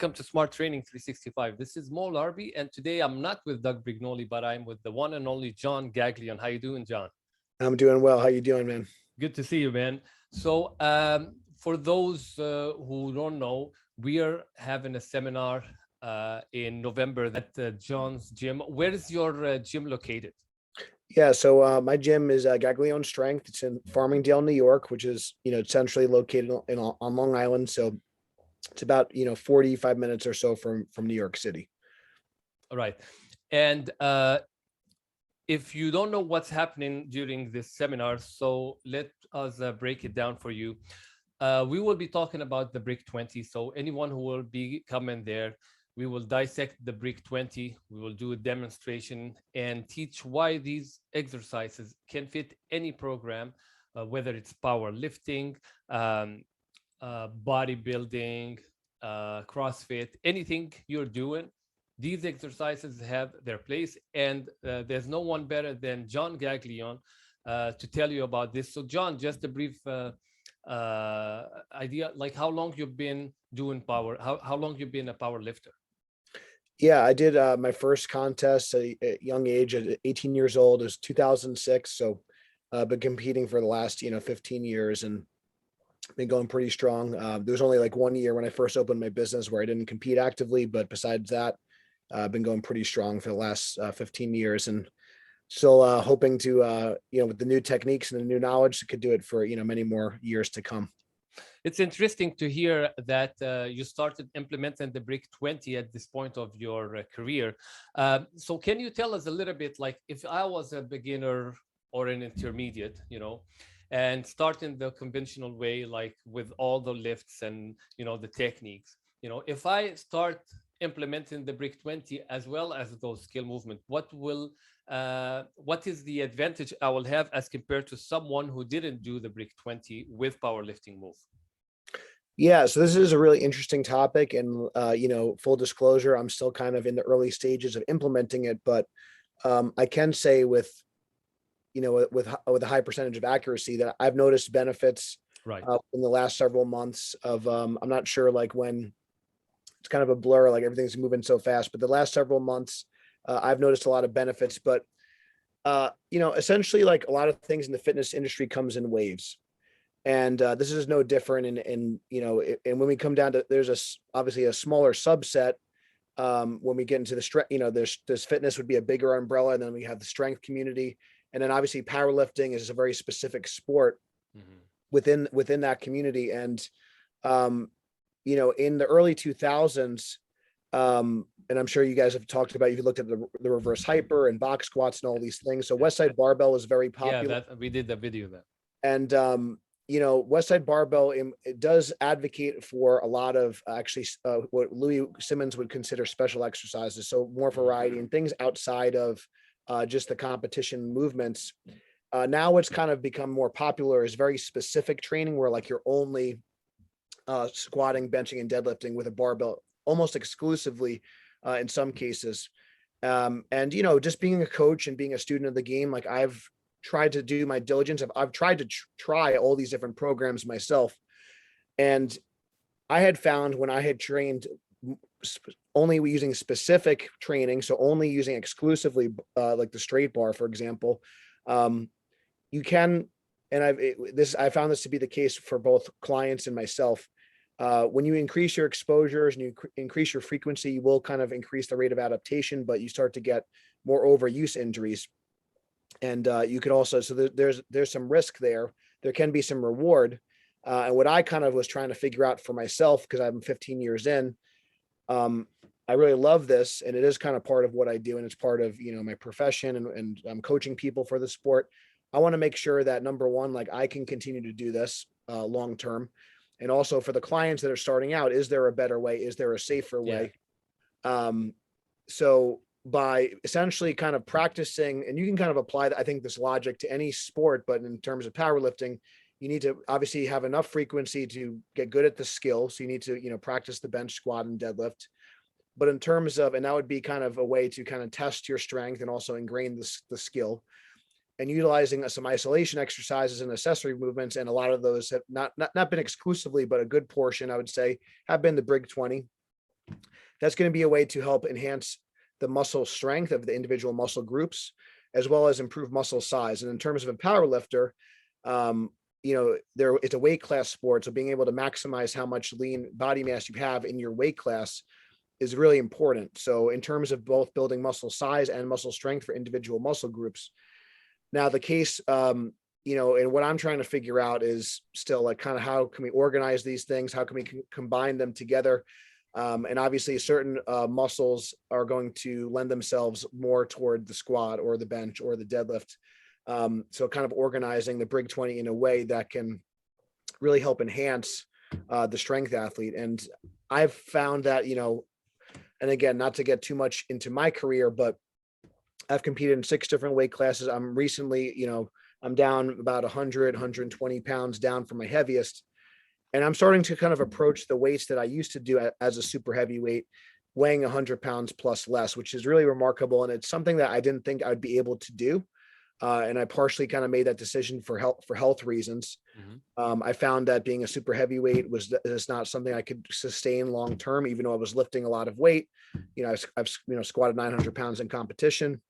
welcome to Smart Training 365. This is Mo Larbi, and today I'm not with Doug Brignole, but I'm with the one and only John Gaglion. How you doing, John? I'm doing well. How you doing, man? Good to see you, man. So for those who don't know, we are having a seminar in November at John's gym. Where is your gym located? Yeah, so my gym is Gaglione Strength. It's in Farmingdale, New York, which is centrally located on Long Island. So it's about 45 minutes or so from New York City. All right, and if you don't know what's happening during this seminar, so let us break it down for you. We will be talking about the Brick 20. So anyone who will be coming there, we will dissect the Brick 20. We will do a demonstration and teach why these exercises can fit any program, whether it's powerlifting, bodybuilding, CrossFit, anything you're doing. These exercises have their place, and there's no one better than John Gaglion to tell you about this. So, John, just a brief idea, like how long you've been doing power, how long you've been a power lifter? Yeah, I did my first contest at a young age, at 18 years old. It was 2006. So I've been competing for the last 15 years and been going pretty strong. There was only like 1 year when I first opened my business where I didn't compete actively, but besides that, I've been going pretty strong for the last 15 years, and still hoping to, with the new techniques and the new knowledge, could do it for, many more years to come. It's interesting to hear that you started implementing the Brick 20 at this point of your career. So can you tell us a little bit, like if I was a beginner or an intermediate, and starting the conventional way, like with all the lifts and, the techniques, if I start implementing the Brick 20 as well as those skill movement, what is the advantage I will have as compared to someone who didn't do the Brick 20 with powerlifting move? Yeah, so this is a really interesting topic, and full disclosure, I'm still kind of in the early stages of implementing it, but I can say with a high percentage of accuracy that I've noticed benefits right in the last several months of I'm not sure, like, when it's kind of a blur, like everything's moving so fast, but the last several months I've noticed a lot of benefits. But essentially, like a lot of things in the fitness industry comes in waves, and this is no different. And when we come down to, there's obviously a smaller subset when we get into the strength. There's fitness would be a bigger umbrella, and then we have the strength community, and then obviously powerlifting is a very specific sport within that community. And in the early 2000s, and I'm sure you guys have talked about, you looked at the reverse hyper and box squats and all these things. So Westside Barbell is very popular. Yeah, we did the video there. And Westside Barbell, it does advocate for a lot of actually what Louis Simmons would consider special exercises. So more variety and things outside of just the competition movements. Now it's kind of become more popular as very specific training where like you're only squatting, benching, and deadlifting with a barbell almost exclusively in some cases. And just being a coach and being a student of the game, like I've tried to do my diligence. I've tried to try all these different programs myself. And I had found when I had trained only using specific training, so only using exclusively like the straight bar, for example, you can, and I found this to be the case for both clients and myself. When you increase your exposures and you increase your frequency, you will kind of increase the rate of adaptation, but you start to get more overuse injuries. And you could also, so there's some risk there. There can be some reward. And what I kind of was trying to figure out for myself, because I'm 15 years in, I really love this, and it is kind of part of what I do, and it's part of my profession, and I'm coaching people for the sport. I want to make sure that, number one, like I can continue to do this long term, and also for the clients that are starting out, is there a better way? Is there a safer way? So by essentially kind of practicing, and you can kind of apply, I think, this logic to any sport, but in terms of powerlifting, you need to obviously have enough frequency to get good at the skill. So you need to, practice the bench, squat, and deadlift. But in terms of, and that would be kind of a way to kind of test your strength and also ingrain the skill, and utilizing some isolation exercises and accessory movements. And a lot of those have not been exclusively, but a good portion, I would say, have been the Brig 20. That's going to be a way to help enhance the muscle strength of the individual muscle groups, as well as improve muscle size. And in terms of a power lifter, it's a weight class sport. So being able to maximize how much lean body mass you have in your weight class is really important. So in terms of both building muscle size and muscle strength for individual muscle groups. Now the case, and what I'm trying to figure out is still like kind of how can we organize these things? How can we combine them together? And obviously certain muscles are going to lend themselves more toward the squat or the bench or the deadlift. So kind of organizing the Brig 20 in a way that can really help enhance the strength athlete. And I've found that, and again, not to get too much into my career, but I've competed in 6 different weight classes. I'm recently, I'm down about 100, 120 pounds down from my heaviest. And I'm starting to kind of approach the weights that I used to do as a super heavyweight, weighing 100 pounds plus less, which is really remarkable. And it's something that I didn't think I'd be able to do. And I partially kind of made that decision for health reasons. Mm-hmm. I found that being a super heavyweight is not something I could sustain long term, even though I was lifting a lot of weight. I've squatted 900 pounds in competition,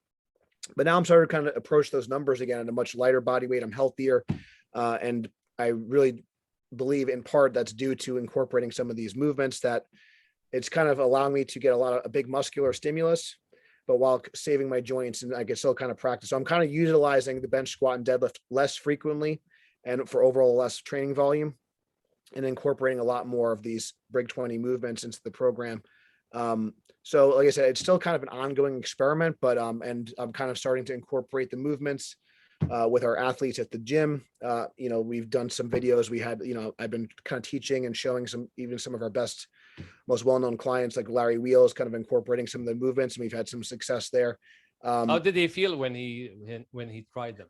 but now I'm starting to kind of approach those numbers again at a much lighter body weight. I'm healthier, and I really believe in part that's due to incorporating some of these movements that it's kind of allowing me to get a big muscular stimulus, but while saving my joints, and I can still kind of practice. So I'm kind of utilizing the bench, squat, and deadlift less frequently and for overall less training volume, and incorporating a lot more of these Brig 20 movements into the program. So like I said, it's still kind of an ongoing experiment, but and I'm kind of starting to incorporate the movements with our athletes at the gym. We've done some videos. I've been kind of teaching and showing some of our best, most well-known clients like Larry Wheels, kind of incorporating some of the movements, and we've had some success there. How did he feel when he tried them?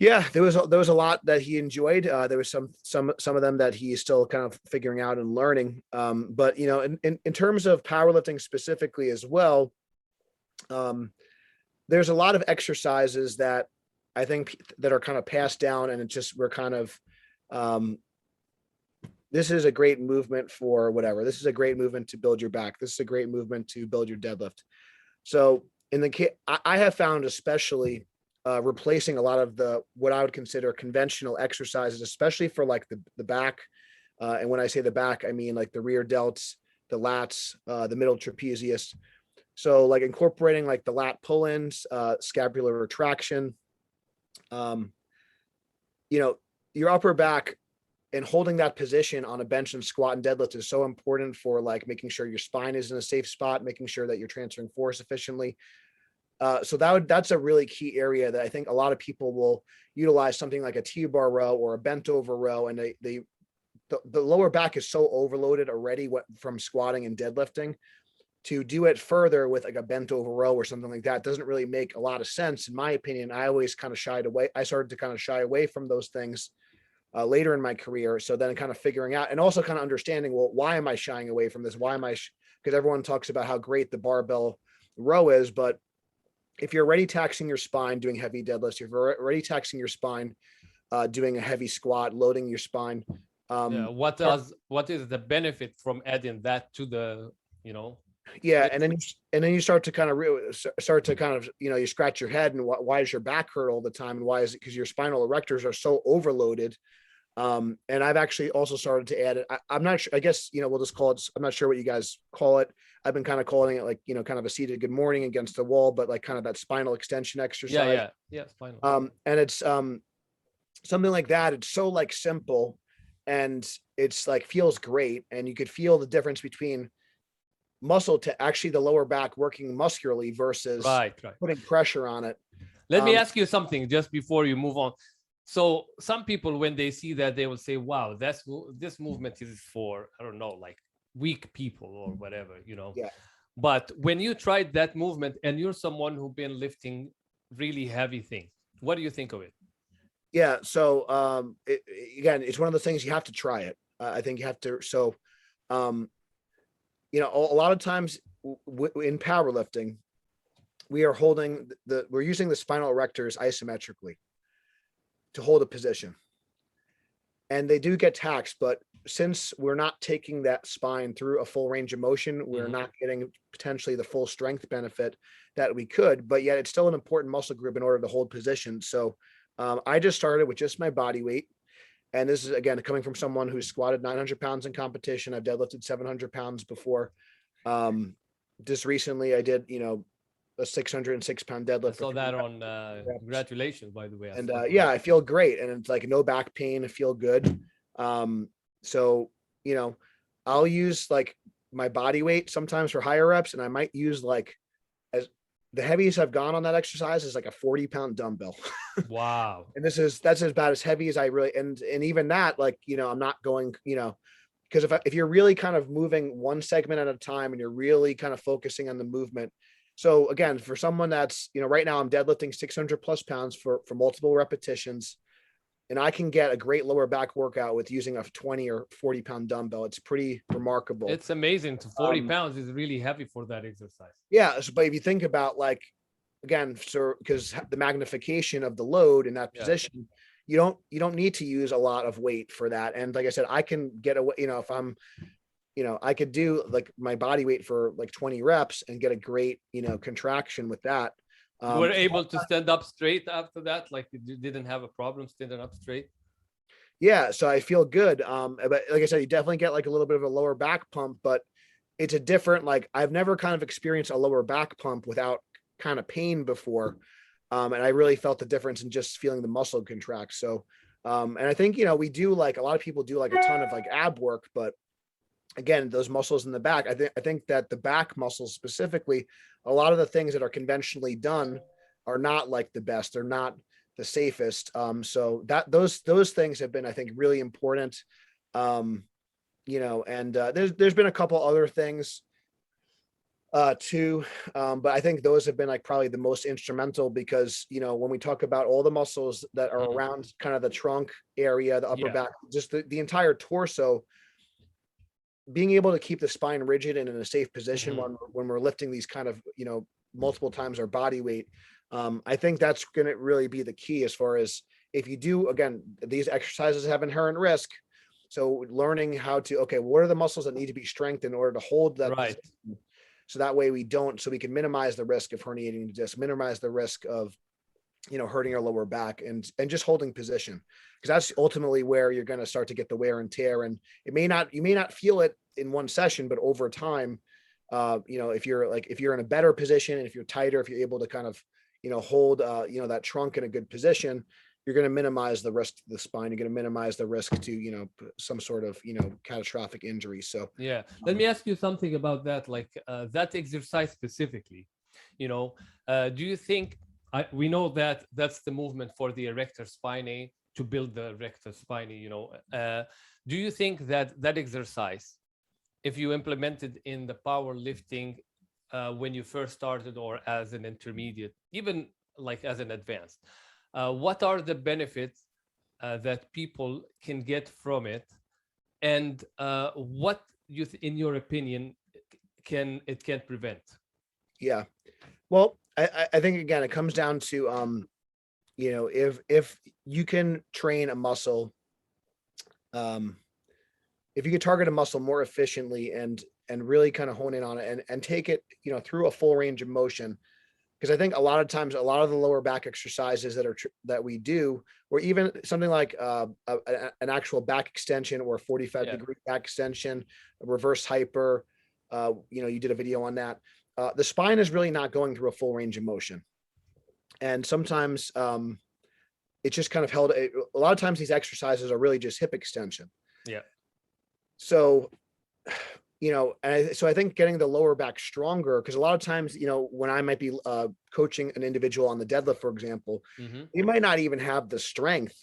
Yeah, there was a lot that he enjoyed. There was some of them that he's still kind of figuring out and learning. But in terms of powerlifting specifically as well, there's a lot of exercises that I think that are kind of passed down, and we're kind of, this is a great movement for whatever. This is a great movement to build your back. This is a great movement to build your deadlift. So I have found, especially replacing a lot of what I would consider conventional exercises, especially for like the back. And when I say the back, I mean like the rear delts, the lats, the middle trapezius. So like incorporating like the lat pull-ins, scapular retraction, your upper back and holding that position on a bench and squat and deadlift is so important for like making sure your spine is in a safe spot, making sure that you're transferring force efficiently. So that's a really key area that I think a lot of people will utilize, something like a T-bar row or a bent over row. And the lower back is so overloaded already from squatting and deadlifting. To do it further with like a bent over row or something like that doesn't really make a lot of sense. In my opinion, I always kind of shied away. I started to kind of shy away from those things later in my career. So then kind of figuring out and also kind of understanding, well, why am I shying away from this? Why am I, because everyone talks about how great the barbell row is, but if you're already taxing your spine doing heavy deadlifts, if you're already taxing your spine doing a heavy squat, loading your spine. What is the benefit from adding that to the, Yeah, and then you start to kind of you scratch your head, and why does your back hurt all the time, and why is it? Because your spinal erectors are so overloaded. And I've actually also started to add it. I'm not sure. I guess we'll just call it. I'm not sure what you guys call it. I've been kind of calling it like kind of a seated good morning against the wall, but like kind of that spinal extension exercise. Yeah, spinal. And it's something like that. It's so like simple, and it's like feels great, and you could feel the difference between muscle to actually the lower back working muscularly versus putting pressure on it. Let me ask you something just before you move on. So some people, when they see that, they will say, wow, this movement is for, I don't know, like weak people or whatever, Yeah. But when you tried that movement and you're someone who's been lifting really heavy things, what do you think of it? Yeah. So again, it's one of the things you have to try it. I think you have to. So, a lot of times in powerlifting, we're using the spinal erectors isometrically to hold a position, and they do get taxed, but since we're not taking that spine through a full range of motion, we're Mhm. not getting potentially the full strength benefit that we could, but yet it's still an important muscle group in order to hold position. So I just started with just my body weight. And this is, again, coming from someone who's squatted 900 pounds in competition. I've deadlifted 700 pounds before. Just recently I did, a 606-pound I deadlift for saw three that on reps. congratulations, by the way. I And saw that. yeah, I feel great. And it's like no back pain. I feel good. So, you know, I'll use like my body weight sometimes for higher reps, and I might use like, as the heaviest I've gone on that exercise is like a 40-pound dumbbell. Wow. And that's about as heavy as I really, and even that, like, I'm not going, because if you're really kind of moving one segment at a time and you're really kind of focusing on the movement. So again, for someone that's, right now I'm deadlifting 600 plus pounds for multiple repetitions, and I can get a great lower back workout with using a 20 or 40-pound dumbbell. It's pretty remarkable. It's amazing. To 40 Um, pounds is really heavy for that exercise. yeah. But if you think about, like, again, so because the magnification of the load in that Yeah. position, you don't need to use a lot of weight for that. And like I said, I can get away, if I'm, I could do like my body weight for like 20 reps and get a great, contraction with that. You were able to stand up straight after that? Like you didn't have a problem standing up straight? Yeah, so I feel good. But like I said, you definitely get like a little bit of a lower back pump, but it's a different, like, I've never kind of experienced a lower back pump without kind of pain before. And I really felt the difference in just feeling the muscle contract. So, and I think, we do, like, a lot of people do like a ton of like ab work, but again, those muscles in the back, I think that the back muscles specifically, a lot of the things that are conventionally done are not like the best. They're not the safest. So that those things have been, I think, really important. Um, and there's been a couple other things too. But I think those have been like probably the most instrumental because, when we talk about all the muscles that are Mhm. around kind of the trunk area, the upper Yeah. back, just the entire torso, being able to keep the spine rigid and in a safe position Mhm. when we're lifting these kind of, multiple times our body weight. I think that's going to really be the key as far as, if you do, again, these exercises have inherent risk. So learning how to, okay, what are the muscles that need to be strengthened in order to hold that Right. position? So that way so we can minimize the risk of herniating the disc, minimize the risk of, hurting our lower back, and just holding position, because that's ultimately where you're going to start to get the wear and tear. And you may not feel it in one session, but over time, if you're in a better position, and if you're tighter, if you're able to kind of, hold, that trunk in a good position, you're going to minimize the risk to the spine. You're going to minimize the risk to, some sort of, catastrophic injury. So, Yeah. Let me ask you something about that, like that exercise specifically. Do you think we know that that's the movement for the erector spinae to build the erector spinae? Do you think that that exercise, if you implemented in the powerlifting when you first started or as an intermediate, even like as an advanced, what are the benefits that people can get from it, and what in your opinion, can prevent? yeah. Well, I think, again, it comes down to, if you can train a muscle, um, if you could target a muscle more efficiently and really kind of hone in on it and take it, through a full range of motion. Because I think a lot of times, a lot of the lower back exercises that we do, or even something like an actual back extension or a 45-degree back extension, a reverse hyper, you did a video on that. The spine is really not going through a full range of motion. And sometimes it's just kind of held. A lot of times these exercises are really just hip extension. Yeah. So, so I think getting the lower back stronger, because a lot of times, when I might be coaching an individual on the deadlift, for example, Mm-hmm. they might not even have the strength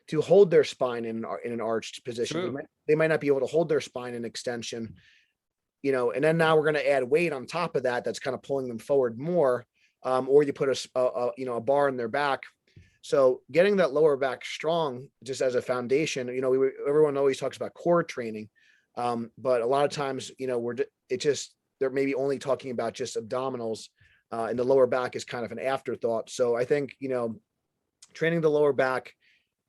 to hold their spine in an arched position. True. They might not be able to hold their spine in extension, and then now we're going to add weight on top of that. That's kind of pulling them forward more. Or you put a bar in their back. So getting that lower back strong just as a foundation, everyone always talks about core training. But a lot of times, they're maybe only talking about just abdominals, and the lower back is kind of an afterthought. So I think, training the lower back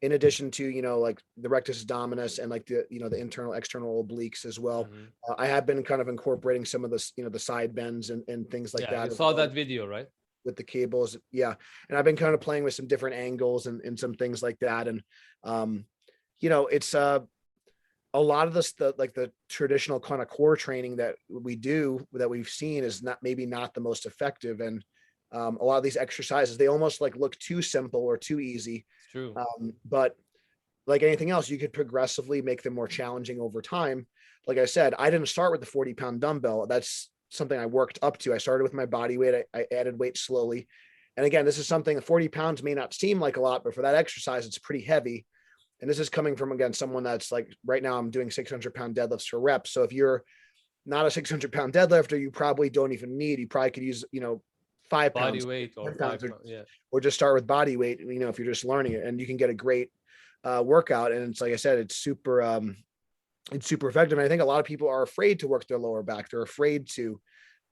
in addition to, like the rectus abdominis and like the internal external obliques as well. Mhm. I have been kind of incorporating some of this, the side bends and things like Yeah, you that as saw well that video, right? with the cables. Yeah. And I've been kind of playing with some different angles and some things like that. And, it's, a lot of this, the traditional kind of core training that we do that we've seen is maybe not the most effective. And a lot of these exercises, they almost like look too simple or too easy. It's true. But like anything else, you could progressively make them more challenging over time. Like I said, I didn't start with the 40-pound dumbbell. That's something I worked up to. I started with my body weight. I added weight slowly. And again, this is something that 40 pounds may not seem like a lot, but for that exercise, it's pretty heavy. And this is coming from, again, someone that's like, right now I'm doing 600-pound deadlifts for reps. So if you're not a 600-pound deadlifter, you probably don't even need, you probably could use, 5 Body pounds, weight or 10 pounds, 5 pounds. Yeah. or just start with body weight, if you're just learning it, and you can get a great workout. And it's, like I said, it's super effective. And I think a lot of people are afraid to work their lower back. They're afraid to,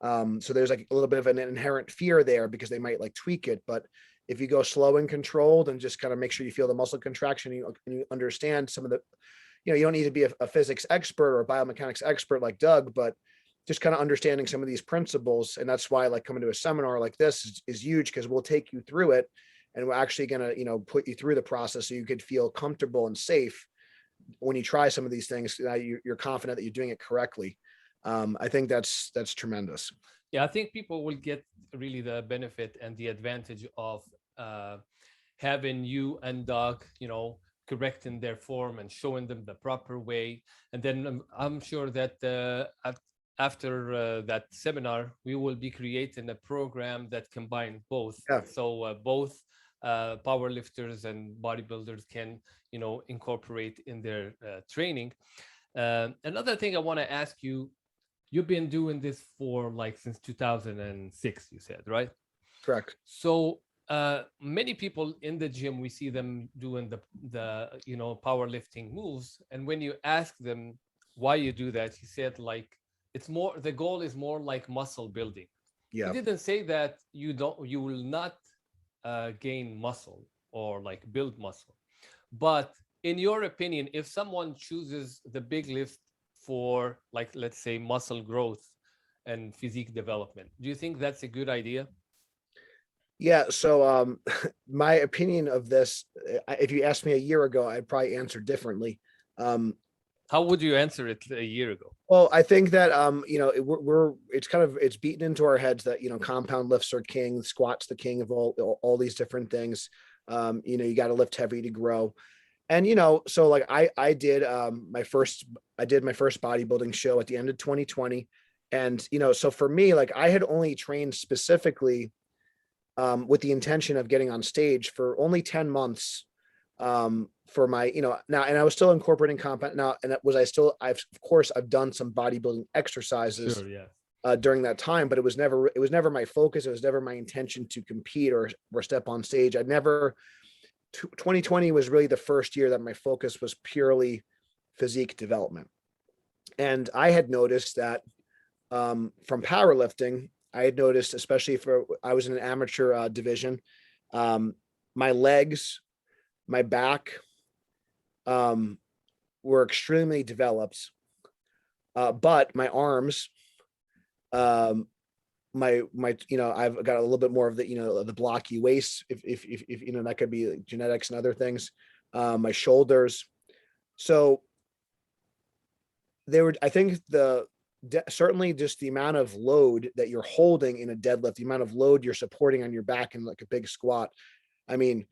so there's like a little bit of an inherent fear there because they might like tweak it. But if you go slow and controlled and just kind of make sure you feel the muscle contraction, and you understand some of the, you don't need to be a physics expert or a biomechanics expert like Doug, but just kind of understanding some of these principles. And that's why like coming to a seminar like this is huge, because we'll take you through it and we're actually going to, put you through the process so you could feel comfortable and safe when you try some of these things. You're confident that you're doing it correctly. I think that's tremendous. Yeah, I think people will get really the benefit and the advantage of having you and Doug, correcting their form and showing them the proper way. And then I'm sure that after that seminar, we will be creating a program that combines both. Yeah. So both powerlifters and bodybuilders can, incorporate in their training. Another thing I want to ask you, you've been doing this for like since 2006, you said, right? Correct. So many people in the gym, we see them doing the powerlifting moves, and when you ask them why you do that, he said like it's more, the goal is more like muscle building. Yeah. He didn't say that you will not gain muscle or like build muscle. But in your opinion, if someone chooses the big lift for like, let's say, muscle growth and physique development, do you think that's a good idea? Yeah. So my opinion of this, if you asked me a year ago, I'd probably answer differently. How would you answer it a year ago? Well, I think that it's beaten into our heads that compound lifts are king, squats the king of all these different things. You got to lift heavy to grow. And so like I did my first bodybuilding show at the end of 2020. And so for me, like I had only trained specifically with the intention of getting on stage for only 10 months for my, now, and I was still incorporating compound now. And of course I've done some bodybuilding exercises Sure, yeah. during that time, but it was never my focus. It was never my intention to compete or step on stage. 2020 was really the first year that my focus was purely physique development. And I had noticed that from powerlifting, I had noticed, especially I was in an amateur division, my legs, my back were extremely developed, but my arms, I've got a little bit more of the blocky waist, if that could be like genetics and other things, my shoulders. So I think certainly just the amount of load that you're holding in a deadlift, the amount of load you're supporting on your back in like a big squat. I mean,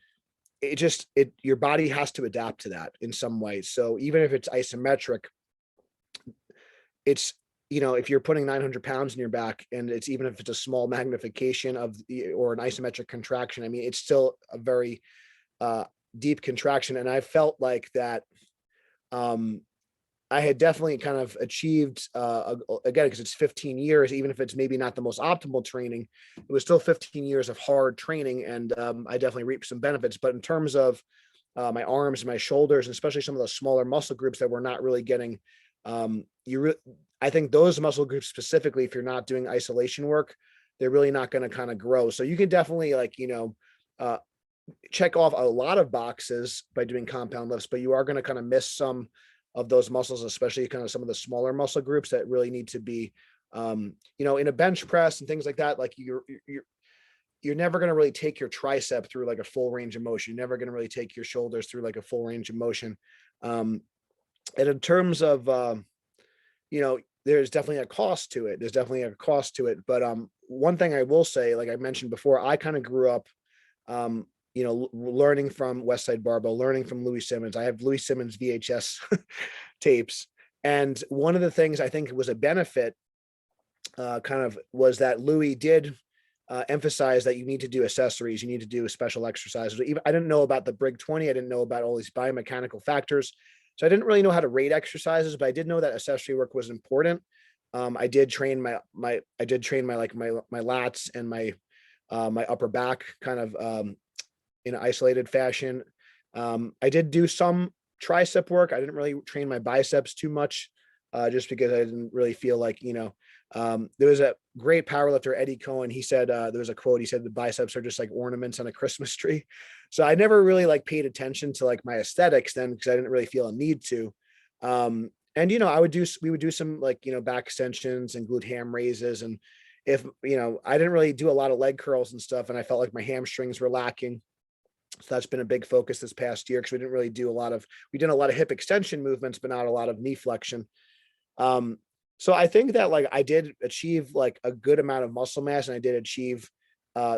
your body has to adapt to that in some way. So even if it's isometric, it's, if you're putting 900 pounds in your back, and even if it's a small magnification or an isometric contraction, I mean, it's still a very deep contraction. And I felt like that I had definitely kind of achieved, again, because it's 15 years, even if it's maybe not the most optimal training, it was still 15 years of hard training. And I definitely reaped some benefits. But in terms of my arms, my shoulders, and especially some of the smaller muscle groups that we're not really getting, I think those muscle groups specifically, if you're not doing isolation work, they're really not going to kind of grow. So you can definitely check off a lot of boxes by doing compound lifts, but you are going to kind of miss some of those muscles, especially kind of some of the smaller muscle groups that really need to be, in a bench press and things like that. Like you're never going to really take your tricep through like a full range of motion. You're never going to really take your shoulders through like a full range of motion. And in terms of, there's definitely a cost to it. But one thing I will say, like I mentioned before, I kind of grew up, learning from Westside Barbell, learning from Louis Simmons. I have Louis Simmons VHS tapes. And one of the things I think was a benefit was that Louis did emphasize that you need to do accessories, you need to do special exercises. Even I didn't know about the Brig 20. I didn't know about all these biomechanical factors. So I didn't really know how to rate exercises, but I did know that accessory work was important. I did train my lats and my upper back kind of in an isolated fashion. I did do some tricep work. I didn't really train my biceps too much, just because I didn't really feel like, there was a great powerlifter, Eddie Cohen. He said, there was a quote. He said, the biceps are just like ornaments on a Christmas tree. So I never really like paid attention to like my aesthetics then, because I didn't really feel a need to. And, we would do some like, back extensions and glute ham raises. And if, I didn't really do a lot of leg curls and stuff, and I felt like my hamstrings were lacking. So that's been a big focus this past year, because we did a lot of hip extension movements, but not a lot of knee flexion. So I think that like I did achieve like a good amount of muscle mass, and I did achieve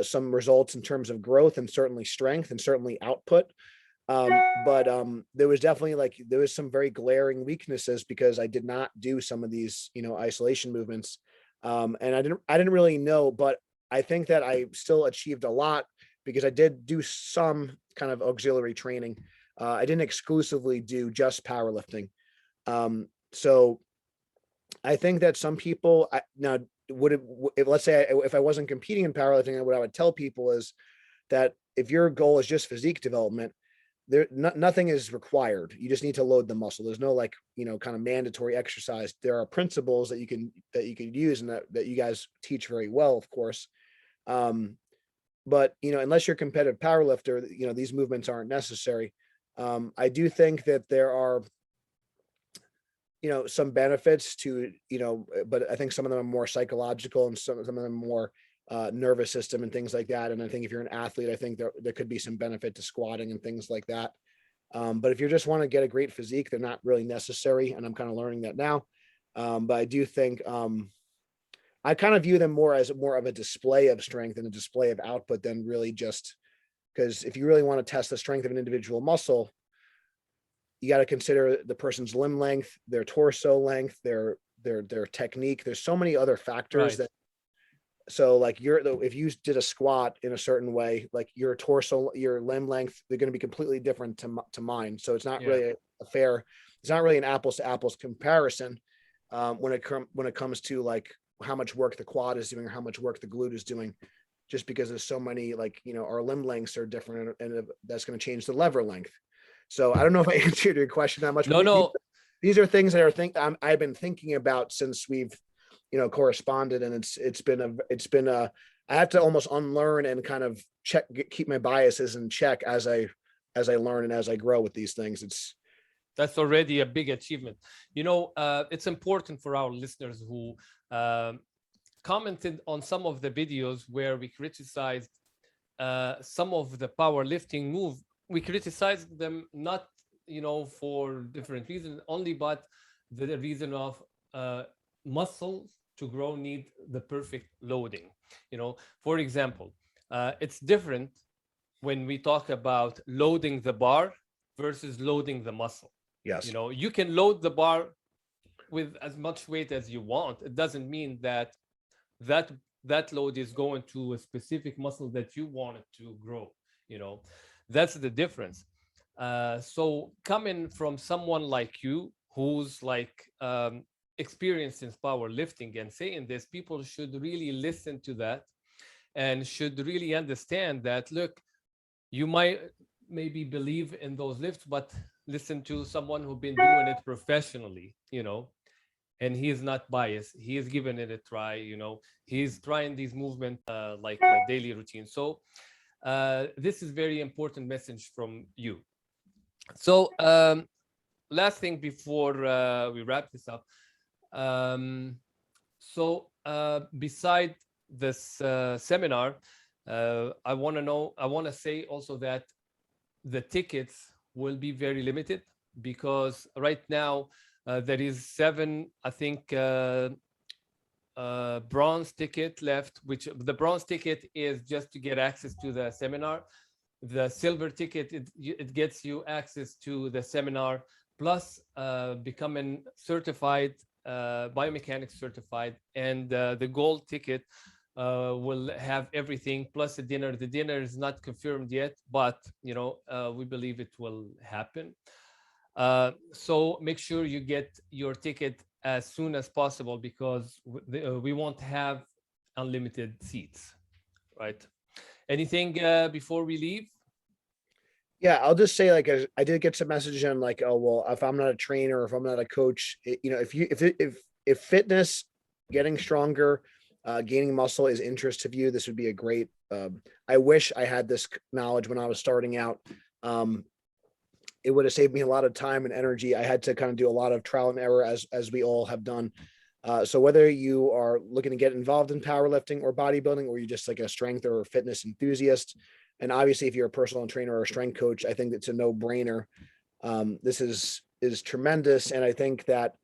some results in terms of growth and certainly strength and certainly output. But there was definitely there was some very glaring weaknesses because I did not do some of these, isolation movements. And I didn't really know, but I think that I still achieved a lot because I did do some kind of auxiliary training. I didn't exclusively do just powerlifting. So I think that some people now let's say if I wasn't competing in powerlifting, what I would tell people is that if your goal is just physique development, nothing is required. You just need to load the muscle. There's no kind of mandatory exercise. There are principles that you can use and that you guys teach very well, of course. But unless you're a competitive powerlifter, these movements aren't necessary. I do think that there are some benefits to, but I think some of them are more psychological and some of them are more nervous system and things like that. And I think if you're an athlete, I think there could be some benefit to squatting and things like that. But if you just want to get a great physique, they're not really necessary. And I'm kind of learning that now. But I do think I kind of view them more as more of a display of strength and a display of output than really just, because if you really want to test the strength of an individual muscle, you got to consider the person's limb length, their torso length, their technique. There's so many other factors that. So like if you did a squat in a certain way, like your torso, your limb length, they're going to be completely different to mine. So it's not really it's not really an apples to apples comparison when it comes to like how much work the quad is doing or how much work the glute is doing, just because there's so many our limb lengths are different, and that's going to change the lever length. So I don't know if I answered your question that much. No. These are things that I've been thinking about since we've, corresponded, and it's been a I have to almost unlearn and kind of keep my biases in check as I learn and as I grow with these things. That's already a big achievement. It's important for our listeners who commented on some of the videos where we criticized some of the powerlifting move. We criticized them not, for different reasons only, but the reason of muscles to grow need the perfect loading. For example, it's different when we talk about loading the bar versus loading the muscle. Yes. You can load the bar with as much weight as you want. It doesn't mean that load is going to a specific muscle that you want it to grow. That's the difference. So coming from someone like you, who's experienced in powerlifting and saying this, people should really listen to that and should really understand that, look, you might maybe believe in those lifts, but listen to someone who's been doing it professionally, and he is not biased. He is giving it a try, he's trying these movements like a daily routine. So This is very important message from you. So last thing before we wrap this up. Beside this seminar, I want to say also that the tickets will be very limited, because right now there is 7, I think, bronze ticket left, which the bronze ticket is just to get access to the seminar. The silver ticket, it gets you access to the seminar, plus becoming certified, biomechanics certified. And the gold ticket will have everything plus a dinner. The dinner is not confirmed yet, but we believe it will happen. So make sure you get your ticket as soon as possible, because we won't have unlimited seats, right? Anything before we leave? Yeah, I'll just say, like, I did get some messages on, like, oh, well, if I'm not a trainer, or if I'm not a coach, if fitness, getting stronger, gaining muscle is interest of you, this would be a great. I wish I had this knowledge when I was starting out. It would have saved me a lot of time and energy. I had to kind of do a lot of trial and error, as we all have done. So whether you are looking to get involved in powerlifting or bodybuilding, or you're just like a strength or fitness enthusiast, and obviously if you're a personal trainer or a strength coach, I think it's a no-brainer. This is tremendous. And I think that,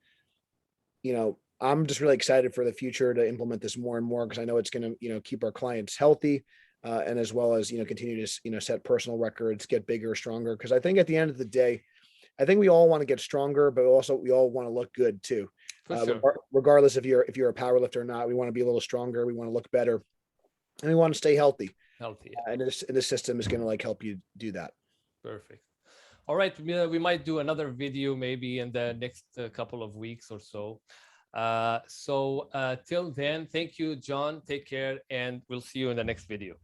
I'm just really excited for the future to implement this more and more, because I know it's going to, keep our clients healthy, and as well as, continue to, set personal records, get bigger, stronger. Because I think at the end of the day, I think we all want to get stronger, but also we all want to look good too. Sure. Regardless if you're a powerlifter or not, we want to be a little stronger, we want to look better, and we want to stay healthy. And this system is going to, like, help you do that. Perfect. All right, we might do another video maybe in the next couple of weeks or so. Till then, thank you, John. Take care, and we'll see you in the next video.